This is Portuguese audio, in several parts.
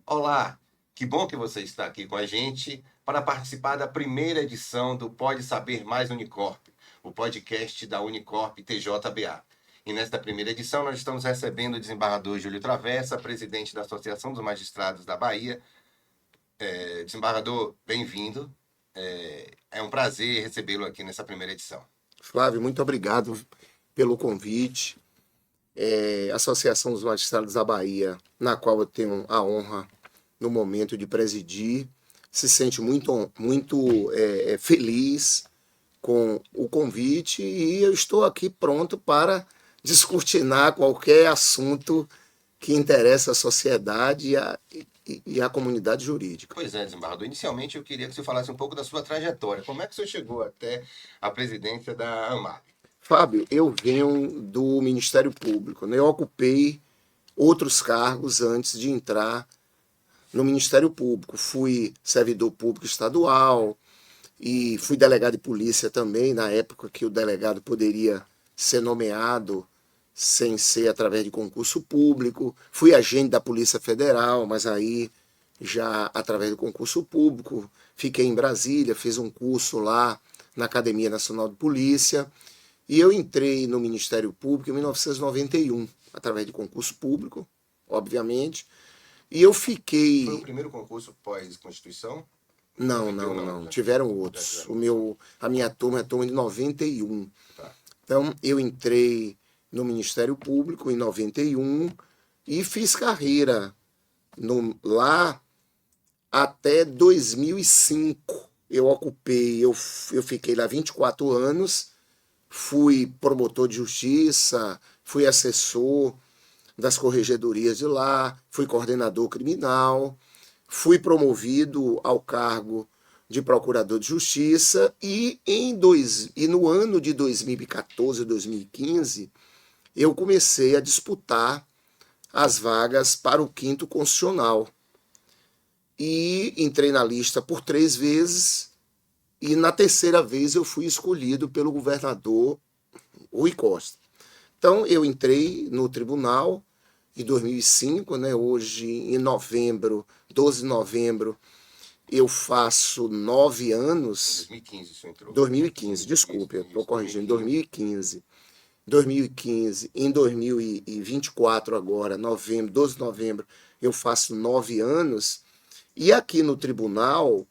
Olá, que bom que você está aqui com a gente para participar da primeira edição do Pode Saber Mais Unicorp, o podcast da Unicorp TJBA. E nesta primeira edição nós estamos recebendo o desembargador Júlio Travessa, presidente da Associação dos Magistrados da Bahia. Desembargador, bem-vindo. É um prazer recebê-lo aqui nessa primeira edição. Flávio, muito obrigado pelo convite. A Associação dos Magistrados da Bahia, na qual eu tenho a honra no momento de presidir, se sente muito feliz com o convite e eu estou aqui pronto para descortinar qualquer assunto que interessa a sociedade e a comunidade jurídica. Pois é, desembargador. Inicialmente eu queria que você falasse um pouco da sua trajetória. Como é que você chegou até a presidência da AMAB? Fábio, eu venho do Ministério Público, né? Eu ocupei outros cargos antes de entrar no Ministério Público. Fui servidor público estadual e fui delegado de polícia também, na época que o delegado poderia ser nomeado sem ser através de concurso público. Fui agente da Polícia Federal, mas aí já através do concurso público. Fiquei em Brasília, fiz um curso lá na Academia Nacional de Polícia e eu entrei no Ministério Público em 1991, através de concurso público, obviamente. E eu fiquei... Foi o primeiro concurso pós-Constituição? Não. Tiveram outros. A minha turma é a turma de 91. Tá. Então, eu entrei no Ministério Público em 91 e fiz carreira lá até 2005. Eu fiquei lá 24 anos, fui promotor de justiça, fui assessor das corregedorias de lá, fui coordenador criminal, fui promovido ao cargo de procurador de justiça e no ano de 2014 e 2015 eu comecei a disputar as vagas para o 5º Constitucional. E entrei na lista por 3 vezes e na 3ª vez eu fui escolhido pelo governador Rui Costa. Então eu entrei no tribunal em 2005, né? Hoje em novembro, 12 de novembro, eu faço 9 anos. 2015 você entrou. 2015, desculpe, eu estou corrigindo, 2015. 2015, em 2024 agora, 12 de novembro, eu faço 9 anos. E aqui no tribunal,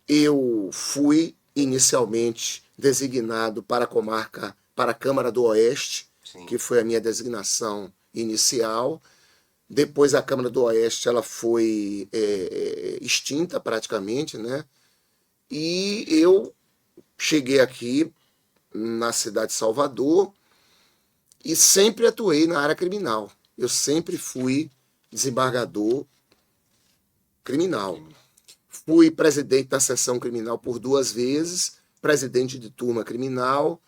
eu fui inicialmente designado para a comarca, para a Câmara do Oeste, Sim. Que foi a minha designação inicial. Depois a Câmara do Oeste ela foi extinta praticamente, né? E eu cheguei aqui na cidade de Salvador e sempre atuei na área criminal. Eu sempre fui desembargador criminal. Fui presidente da seção criminal por 2 vezes, presidente de turma criminal,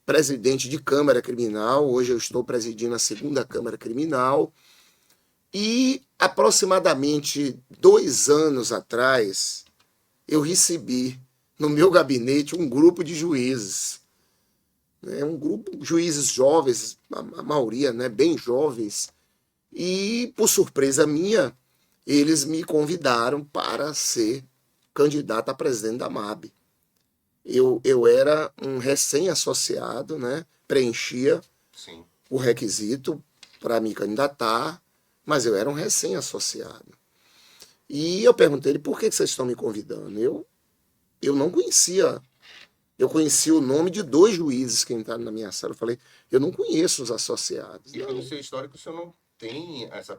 presidente de Câmara Criminal. Hoje eu estou presidindo a 2ª Câmara Criminal. E aproximadamente 2 anos atrás, eu recebi no meu gabinete um grupo de juízes. Um grupo de juízes jovens, a maioria, né, bem jovens. E, por surpresa minha, eles me convidaram para ser candidato a presidente da AMAB. Eu era um recém-associado, né, preenchia Sim. o requisito para me candidatar, mas eu era um recém-associado. E eu perguntei ele, por que vocês estão me convidando? Eu não conhecia. Eu conheci o nome de 2 juízes que entraram na minha sala. Eu falei, eu não conheço os associados. E não. no seu histórico o senhor não tem essa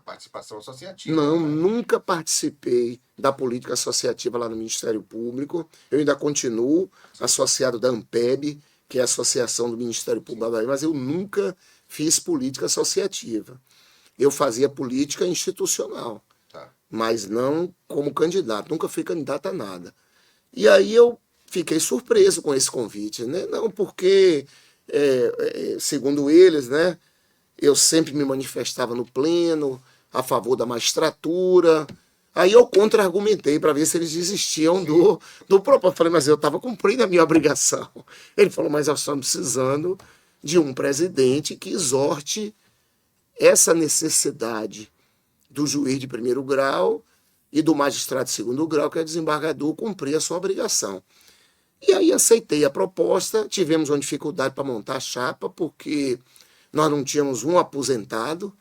participação associativa? Não, né? nunca participei da política associativa lá no Ministério Público. Eu ainda continuo associado da ANPEB, que é a Associação do Ministério Público da Bahia, mas eu nunca fiz política associativa. Eu fazia política institucional, Tá. mas não como candidato. Nunca fui candidato a nada. E aí eu fiquei surpreso com esse convite, né? Não porque, segundo eles, né, eu sempre me manifestava no pleno, a favor da magistratura. Aí eu contra-argumentei para ver se eles desistiam do propósito. Eu falei, mas eu estava cumprindo a minha obrigação. Ele falou, mas nós estamos precisando de um presidente que exorte essa necessidade do juiz de primeiro grau e do magistrado de segundo grau, que é desembargador, cumprir a sua obrigação. E aí aceitei a proposta, tivemos uma dificuldade para montar a chapa, porque nós não tínhamos um aposentado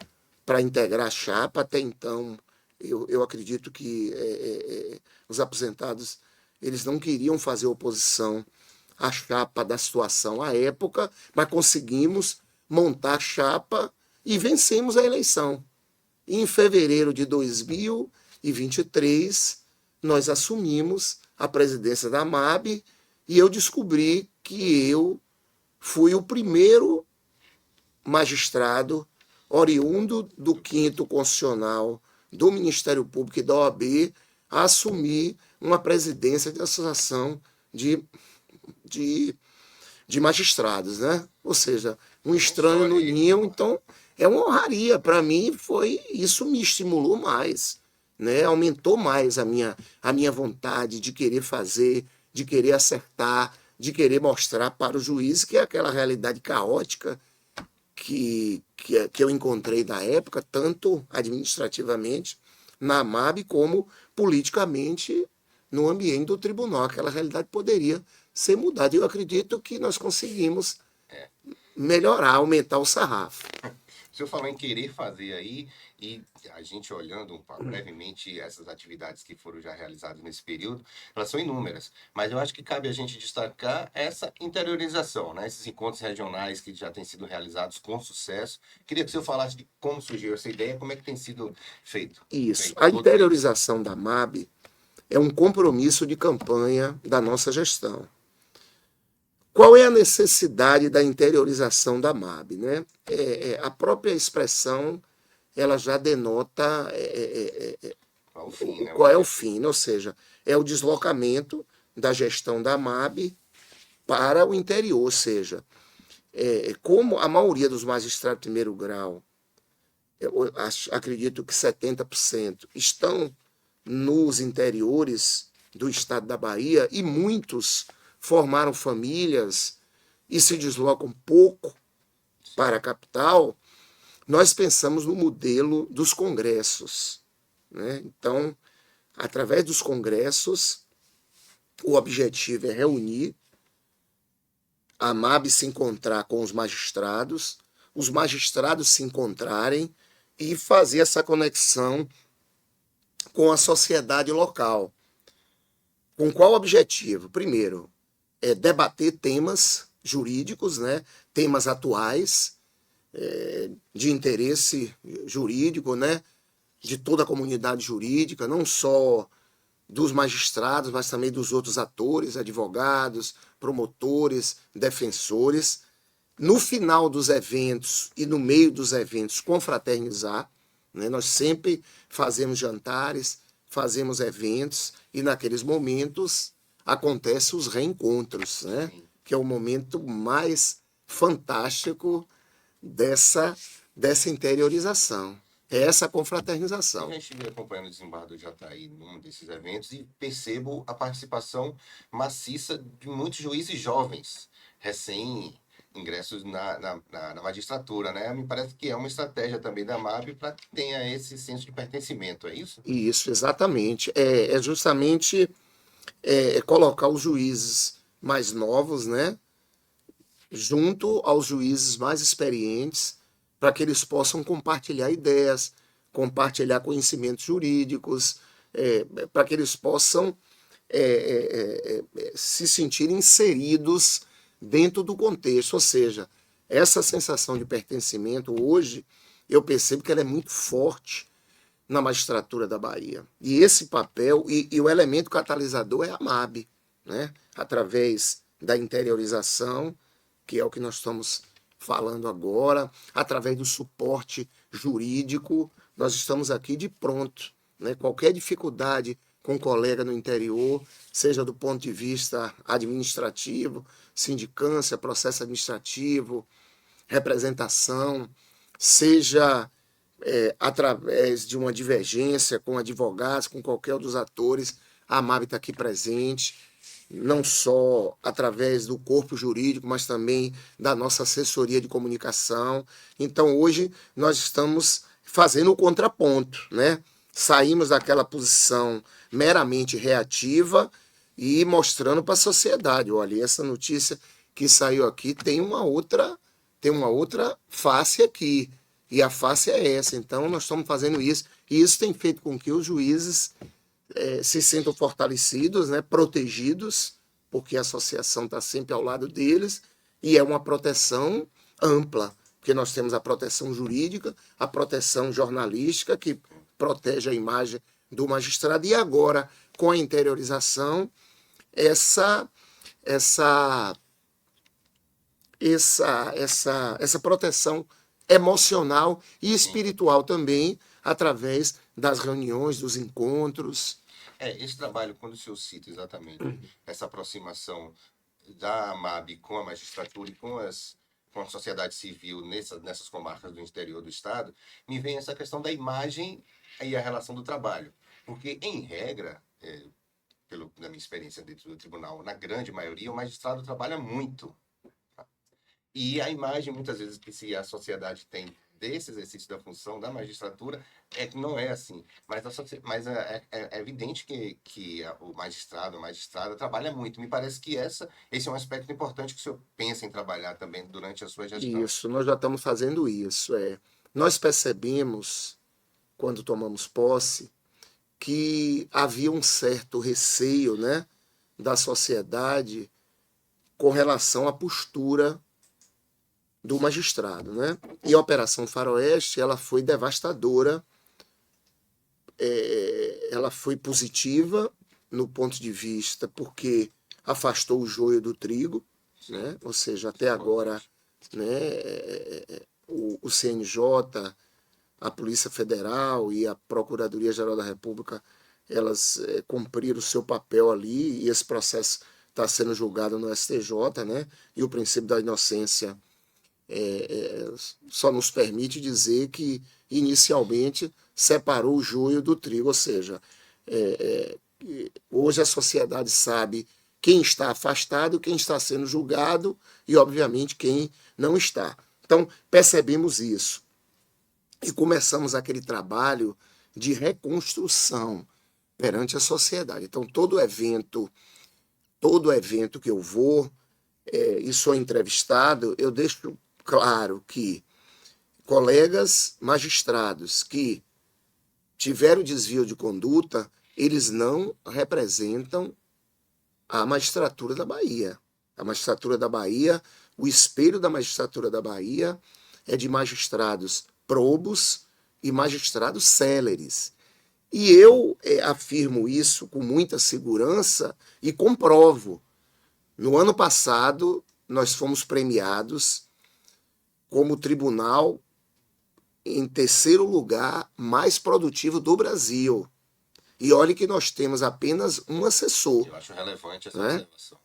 para integrar a chapa. Até então, eu acredito que os aposentados eles não queriam fazer oposição à chapa da situação à época, mas conseguimos montar a chapa e vencemos a eleição. E em fevereiro de 2023, nós assumimos a presidência da MAB e eu descobri que eu fui o primeiro magistrado oriundo do 5º Constitucional do Ministério Público e da OAB a assumir uma presidência de associação de magistrados, né? Ou seja, um estranho no ninho. Então, é uma honraria. Para mim, isso me estimulou mais, né? Aumentou mais a minha vontade de querer fazer, de querer acertar, de querer mostrar para o juiz que é aquela realidade caótica que eu encontrei na época, tanto administrativamente na MAB, como politicamente no ambiente do tribunal. Aquela realidade poderia ser mudada. Eu acredito que nós conseguimos melhorar, aumentar o sarrafo. O senhor falou em querer fazer aí, e a gente olhando brevemente essas atividades que foram já realizadas nesse período, elas são inúmeras, mas eu acho que cabe a gente destacar essa interiorização, né? Esses encontros regionais que já têm sido realizados com sucesso. Queria que o senhor falasse de como surgiu essa ideia, como é que tem sido feito. Isso. A interiorização da MAB é um compromisso de campanha da nossa gestão. Qual é a necessidade da interiorização da MAB, né? A própria expressão ela já denota qual é o fim, né? Ou seja, é o deslocamento da gestão da MAB para o interior, ou seja, como a maioria dos magistrados de primeiro grau, acredito que 70%, estão nos interiores do estado da Bahia e muitos formaram famílias e se deslocam pouco para a capital, nós pensamos no modelo dos congressos, né? Então, através dos congressos, o objetivo é reunir, a MAB se encontrar com os magistrados se encontrarem e fazer essa conexão com a sociedade local. Com qual objetivo? Primeiro, debater temas jurídicos, né? Temas atuais, de interesse jurídico, né? De toda a comunidade jurídica, não só dos magistrados, mas também dos outros atores, advogados, promotores, defensores. No final dos eventos e no meio dos eventos, confraternizar, né? Nós sempre fazemos jantares, fazemos eventos e naqueles momentos acontecem os reencontros, né? Que é o momento mais fantástico dessa interiorização. É essa confraternização. Eu já estive acompanhando o desembargador Jataí num desses eventos e percebo a participação maciça de muitos juízes jovens, recém-ingressos na magistratura, né? Me parece que é uma estratégia também da MAB para que tenha esse senso de pertencimento, é isso? Isso, exatamente. É justamente colocar os juízes mais novos, né, junto aos juízes mais experientes, para que eles possam compartilhar ideias, compartilhar conhecimentos jurídicos, para que eles possam se sentir inseridos dentro do contexto. Ou seja, essa sensação de pertencimento, hoje, eu percebo que ela é muito forte na magistratura da Bahia. E esse papel, e o elemento catalisador é a MAB, né? Através da interiorização, que é o que nós estamos falando agora, através do suporte jurídico, nós estamos aqui de pronto, né? Qualquer dificuldade com um colega no interior, seja do ponto de vista administrativo, sindicância, processo administrativo, representação, seja através de uma divergência com advogados, com qualquer um dos atores, a MAB está aqui presente. não só através do corpo jurídico, mas também da nossa assessoria de comunicação. Então, hoje, nós estamos fazendo o contraponto, né? Saímos daquela posição meramente reativa e mostrando para a sociedade, olha, essa notícia que saiu aqui tem uma outra face aqui, e a face é essa. Então, nós estamos fazendo isso, e isso tem feito com que os juízes se sintam fortalecidos, né, protegidos, porque a associação está sempre ao lado deles, e é uma proteção ampla, porque nós temos a proteção jurídica, a proteção jornalística, que protege a imagem do magistrado, e agora, com a interiorização, essa proteção emocional e espiritual também, através das reuniões, dos encontros. Esse trabalho, quando o senhor cita exatamente essa aproximação da AMAB com a magistratura e com a sociedade civil nessas comarcas do interior do Estado, me vem essa questão da imagem e a relação do trabalho. Porque, em regra, na minha experiência dentro do tribunal, na grande maioria, o magistrado trabalha muito. E a imagem, muitas vezes, que a sociedade tem desse exercício da função da magistratura é que não é assim. Mas é evidente que o magistrado, a magistrada, trabalha muito. Me parece que esse é um aspecto importante que o senhor pensa em trabalhar também durante a sua gestão. Isso, nós já estamos fazendo isso. Nós percebemos, quando tomamos posse, que havia um certo receio, né, da sociedade com relação à postura do magistrado, né? E a Operação Faroeste, ela foi devastadora, ela foi positiva no ponto de vista porque afastou o joio do trigo, né? Ou seja, até agora, né, o CNJ, a Polícia Federal e a Procuradoria-Geral da República, elas cumpriram o seu papel ali, e esse processo está sendo julgado no STJ, né? E o princípio da inocência só nos permite dizer que, inicialmente, separou o joio do trigo, ou seja, hoje a sociedade sabe quem está afastado, quem está sendo julgado e, obviamente, quem não está. Então, percebemos isso e começamos aquele trabalho de reconstrução perante a sociedade. Então, todo evento que eu vou e sou entrevistado, eu deixo claro que colegas magistrados que tiveram desvio de conduta, eles não representam a magistratura da Bahia. A magistratura da Bahia, o espelho da magistratura da Bahia é de magistrados probos e magistrados céleres. E eu afirmo isso com muita segurança e comprovo. No ano passado, nós fomos premiados como tribunal em terceiro lugar mais produtivo do Brasil. E olhe que nós temos apenas um assessor. Eu acho relevante essa observação.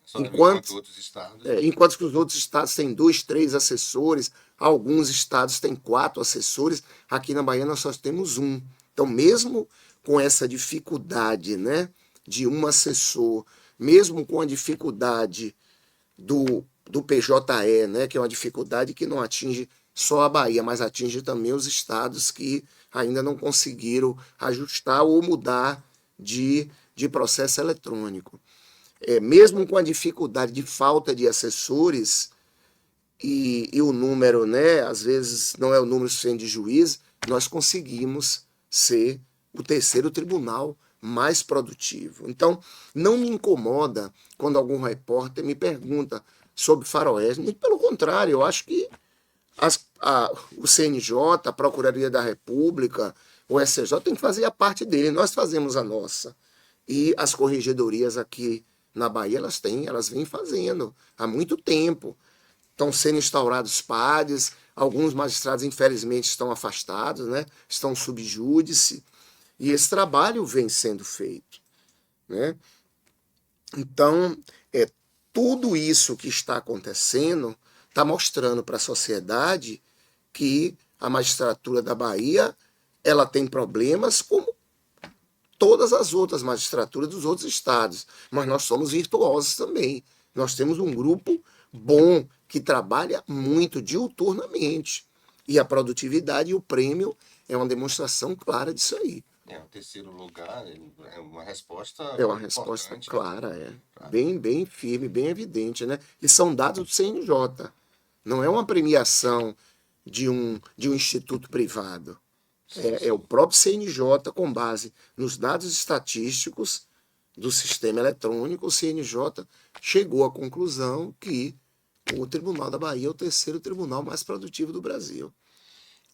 Enquanto que os outros estados têm 2, 3 assessores, alguns estados têm 4 assessores, aqui na Bahia nós só temos um. Então, mesmo com essa dificuldade, né, de um assessor, mesmo com a dificuldade do PJE, né, que é uma dificuldade que não atinge só a Bahia, mas atinge também os estados que ainda não conseguiram ajustar ou mudar de processo eletrônico. Mesmo com a dificuldade de falta de assessores e o número, né, às vezes não é o número suficiente de juízes, nós conseguimos ser o terceiro tribunal mais produtivo. Então, não me incomoda quando algum repórter me pergunta sobre faroeste. Muito pelo contrário, eu acho que o CNJ, a Procuradoria da República, o SCJ tem que fazer a parte dele. Nós fazemos a nossa. E as corregedorias aqui na Bahia, elas vêm fazendo há muito tempo. Estão sendo instaurados PADs, alguns magistrados, infelizmente, estão afastados, né? Estão sob júdice. E esse trabalho vem sendo feito, né? Então, tudo isso que está acontecendo está mostrando para a sociedade que a magistratura da Bahia ela tem problemas como todas as outras magistraturas dos outros estados. Mas nós somos virtuosos também. Nós temos um grupo bom que trabalha muito diuturnamente. E a produtividade e o prêmio é uma demonstração clara disso aí. O terceiro lugar é uma resposta É uma resposta importante, clara, Claro. bem firme, bem evidente, né? E são dados do CNJ. Não é uma premiação de um instituto privado. É o próprio CNJ, com base nos dados estatísticos do sistema eletrônico, o CNJ chegou à conclusão que o Tribunal da Bahia é o terceiro tribunal mais produtivo do Brasil.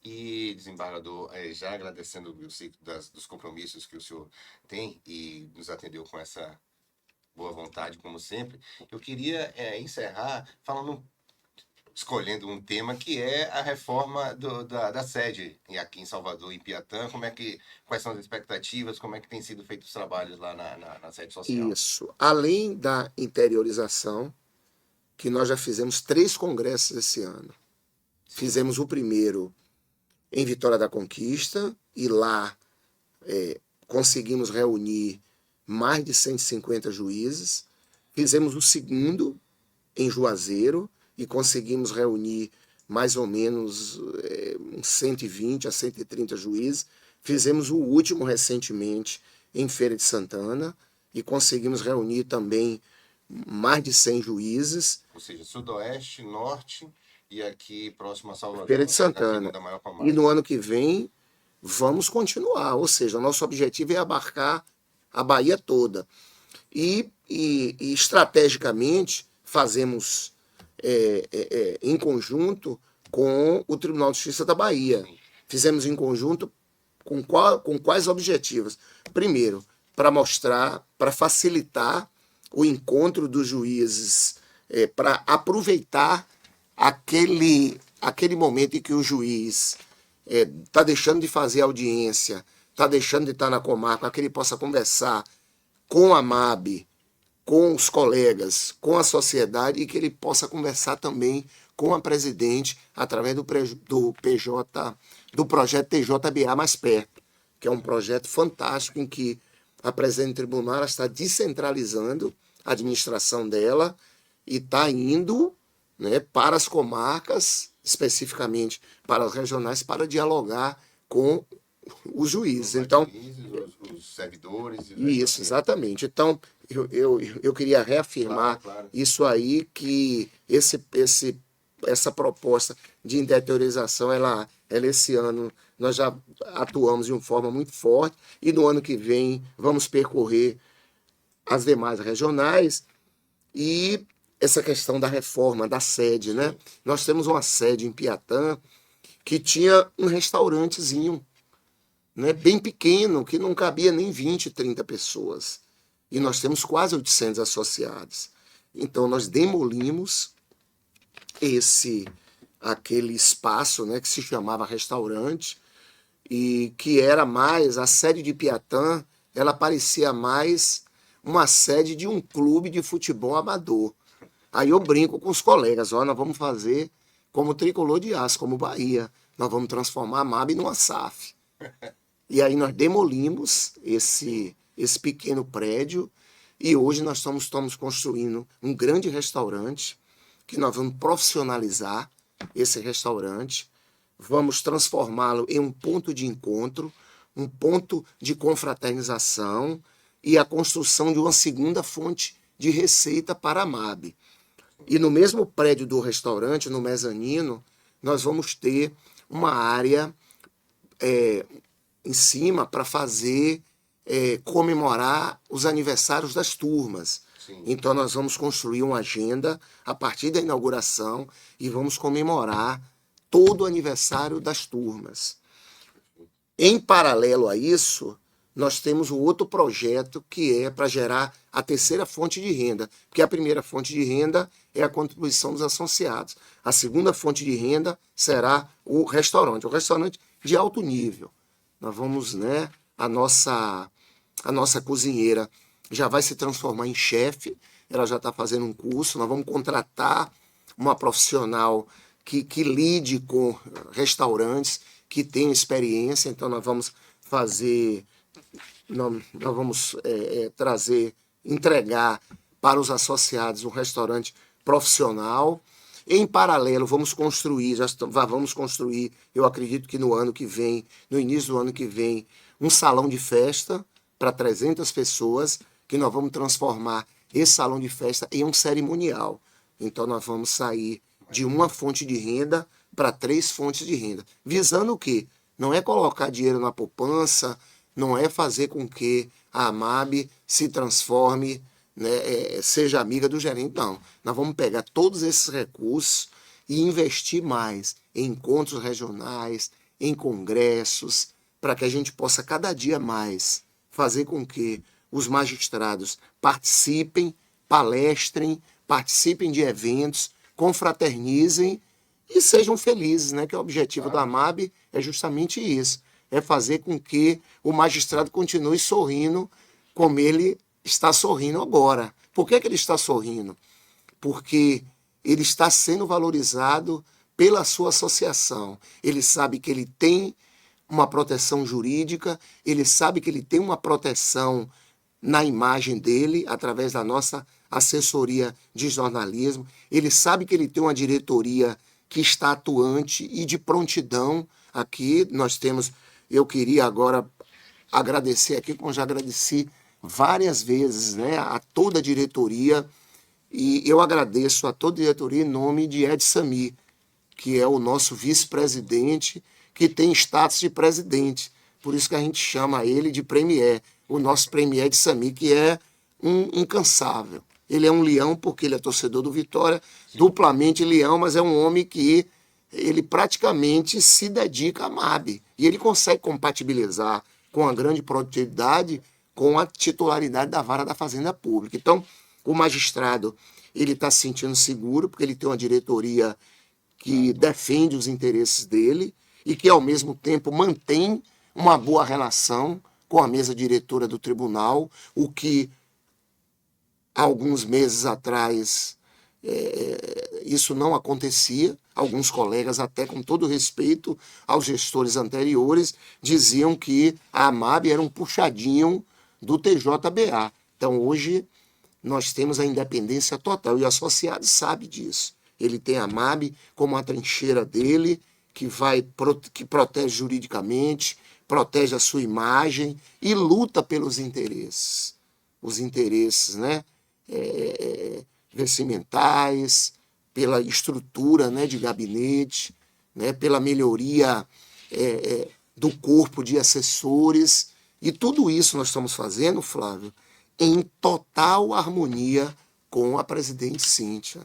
E, desembargador, já agradecendo eu sei, dos compromissos que o senhor tem e nos atendeu com essa boa vontade, como sempre, eu queria encerrar escolhendo um tema que é a reforma da sede aqui em Salvador, em Piatã. Quais são as expectativas, como é que tem sido feitos os trabalhos lá na sede social? Isso. Além da interiorização, que nós já fizemos 3 congressos esse ano. Fizemos o primeiro em Vitória da Conquista, e lá conseguimos reunir mais de 150 juízes. Fizemos o segundo em Juazeiro e conseguimos reunir mais ou menos uns 120 a 130 juízes. Fizemos o último recentemente em Feira de Santana e conseguimos reunir também mais de 100 juízes. Ou seja, Sudoeste, Norte e aqui próximo a Salvador. Feira de Santana. E no ano que vem vamos continuar, ou seja, o nosso objetivo é abarcar a Bahia toda. E estrategicamente fazemos em conjunto com o Tribunal de Justiça da Bahia. Fizemos em conjunto com quais objetivos? Primeiro, para facilitar o encontro dos juízes, para aproveitar aquele momento em que o juiz está deixando de fazer audiência, está deixando de estar na comarca, para que ele possa conversar com a MAB, com os colegas, com a sociedade, e que ele possa conversar também com a presidente através do PJ, do projeto TJBA Mais Perto, que é um projeto fantástico em que a presidente do tribunal está descentralizando a administração dela e está indo, né, para as comarcas, especificamente para as regionais, para dialogar com os juízes. Então, os servidores. Isso, exatamente. Então, eu queria reafirmar claro. isso aí, que essa proposta de interiorização, ela esse ano nós já atuamos de uma forma muito forte, e no ano que vem vamos percorrer as demais regionais. E essa questão da reforma da sede, né? Nós temos uma sede em Piatã que tinha um restaurantezinho, né, bem pequeno, que não cabia nem 20, 30 pessoas. E nós temos quase 800 associados. Então, nós demolimos aquele espaço, né, que se chamava restaurante, e que era mais, a sede de Piatã, ela parecia mais uma sede de um clube de futebol amador. Aí eu brinco com os colegas, nós vamos fazer como Tricolor de Aço, como Bahia. Nós vamos transformar a MAB numa SAF. E aí nós demolimos esse pequeno prédio, e hoje nós estamos construindo um grande restaurante, que nós vamos profissionalizar esse restaurante, vamos transformá-lo em um ponto de encontro, um ponto de confraternização e a construção de uma segunda fonte de receita para a MAB. E no mesmo prédio do restaurante, no mezanino, nós vamos ter uma área em cima para fazer comemorar os aniversários das turmas. Sim. Então nós vamos construir uma agenda a partir da inauguração e vamos comemorar todo o aniversário das turmas. Em paralelo a isso, nós temos um outro projeto que é para gerar a terceira fonte de renda, porque a primeira fonte de renda é a contribuição dos associados. A segunda fonte de renda será o restaurante de alto nível. Nós vamos, né, a nossa cozinheira já vai se transformar em chefe, ela já está fazendo um curso, nós vamos contratar uma profissional que lide com restaurantes, que tenha experiência, então nós vamos fazer nós vamos entregar para os associados um restaurante profissional. Em paralelo, vamos construir, vamos construir, eu acredito que no ano que vem, no início do ano que vem, um salão de festa para 300 pessoas, que nós vamos transformar esse salão de festa em um cerimonial. Então, nós vamos sair de uma fonte de renda para 3 fontes de renda. Visando o quê? Não é colocar dinheiro na poupança, não é fazer com que a AMAB se transforme, né, seja amiga do gerente, não. Nós vamos pegar todos esses recursos e investir mais em encontros regionais, em congressos, para que a gente possa cada dia mais fazer com que os magistrados participem, palestrem, participem de eventos, confraternizem e sejam felizes, né? Que o objetivo da AMAB é justamente isso, é fazer com que o magistrado continue sorrindo como ele está sorrindo agora. Por que ele está sorrindo? Porque ele está sendo valorizado pela sua associação. Ele sabe que ele tem uma proteção jurídica, ele sabe que ele tem uma proteção na imagem dele, através da nossa assessoria de jornalismo. Ele sabe que ele tem uma diretoria que está atuante e de prontidão. Aqui nós temos, eu queria agora agradecer aqui, como já agradeci várias vezes, né, a toda a diretoria, e eu agradeço a toda a diretoria em nome de Ed Sami, que é o nosso vice-presidente, que tem status de presidente. Por isso que a gente chama ele de premier, o nosso premier de Sami, que é um incansável. Ele é um leão porque ele é torcedor do Vitória, duplamente leão, mas é um homem que ele praticamente se dedica à MAB. E ele consegue compatibilizar com a grande produtividade com a titularidade da vara da Fazenda Pública. Então, o magistrado ele está se sentindo seguro porque ele tem uma diretoria que defende os interesses dele e que, ao mesmo tempo, mantém uma boa relação com a mesa diretora do tribunal, o que, há alguns meses atrás, isso não acontecia. Alguns colegas, até com todo respeito aos gestores anteriores, diziam que a AMAB era um puxadinho do TJBA. Então, hoje, nós temos a independência total, e o associado sabe disso. Ele tem a AMAB como a trincheira dele, que protege juridicamente, protege a sua imagem e luta pelos interesses. Os interesses, né, vencimentais, pela estrutura, né, de gabinete, né, pela melhoria do corpo de assessores. E tudo isso nós estamos fazendo, Flávio, em total harmonia com a presidente Cíntia,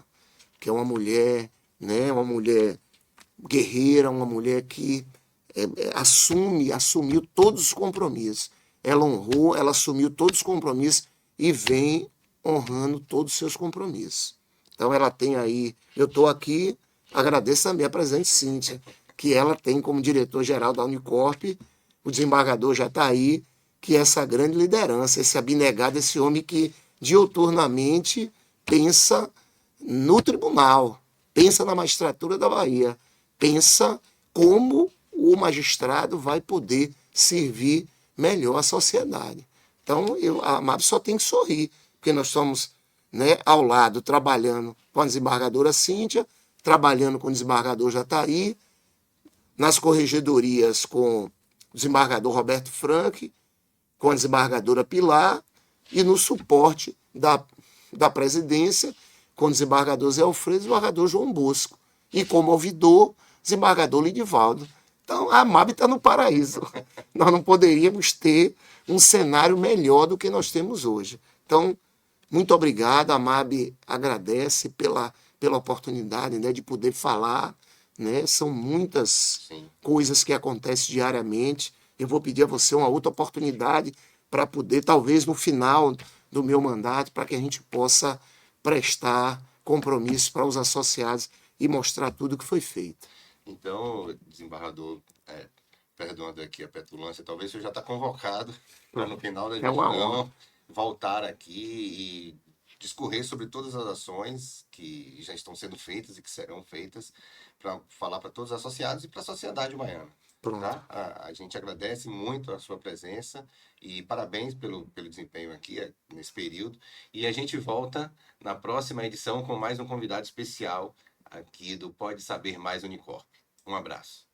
que é uma mulher, né, uma mulher guerreira, uma mulher que assumiu todos os compromissos. Ela honrou, ela assumiu todos os compromissos e vem honrando todos os seus compromissos. Então ela tem aí, eu estou aqui, agradeço também a presidente Cíntia, que ela tem como diretor-geral da Unicorp, o desembargador já está aí, que é essa grande liderança, esse abnegado, esse homem que diuturnamente pensa no tribunal, pensa na magistratura da Bahia, pensa como o magistrado vai poder servir melhor a sociedade. Então, a AMAB só tem que sorrir, porque nós estamos, né, ao lado, trabalhando com a desembargadora Cíntia, trabalhando com o desembargador Jataí, nas corregedorias com o desembargador Roberto Franck, com a desembargadora Pilar, e no suporte da presidência, com o desembargador Zé Alfredo e o desembargador João Bosco. E como ouvidor, desembargador Lidivaldo. Então, a AMAB está no paraíso. Nós não poderíamos ter um cenário melhor do que nós temos hoje. Então, muito obrigado. A AMAB agradece pela oportunidade, né, de poder falar. Né? São muitas coisas que acontecem diariamente. Eu vou pedir a você uma outra oportunidade para poder, talvez no final do meu mandato, para que a gente possa prestar compromisso para os associados e mostrar tudo o que foi feito. Então, desembargador, perdoando aqui a petulância, talvez você já está convocado para no final da gestão voltar aqui discorrer sobre todas as ações que já estão sendo feitas e que serão feitas para falar para todos os associados e para a sociedade baiana. Pronto. Tá? A gente agradece muito a sua presença e parabéns pelo desempenho aqui nesse período. E a gente volta na próxima edição com mais um convidado especial aqui do Pode Saber Mais Unicorp. Um abraço.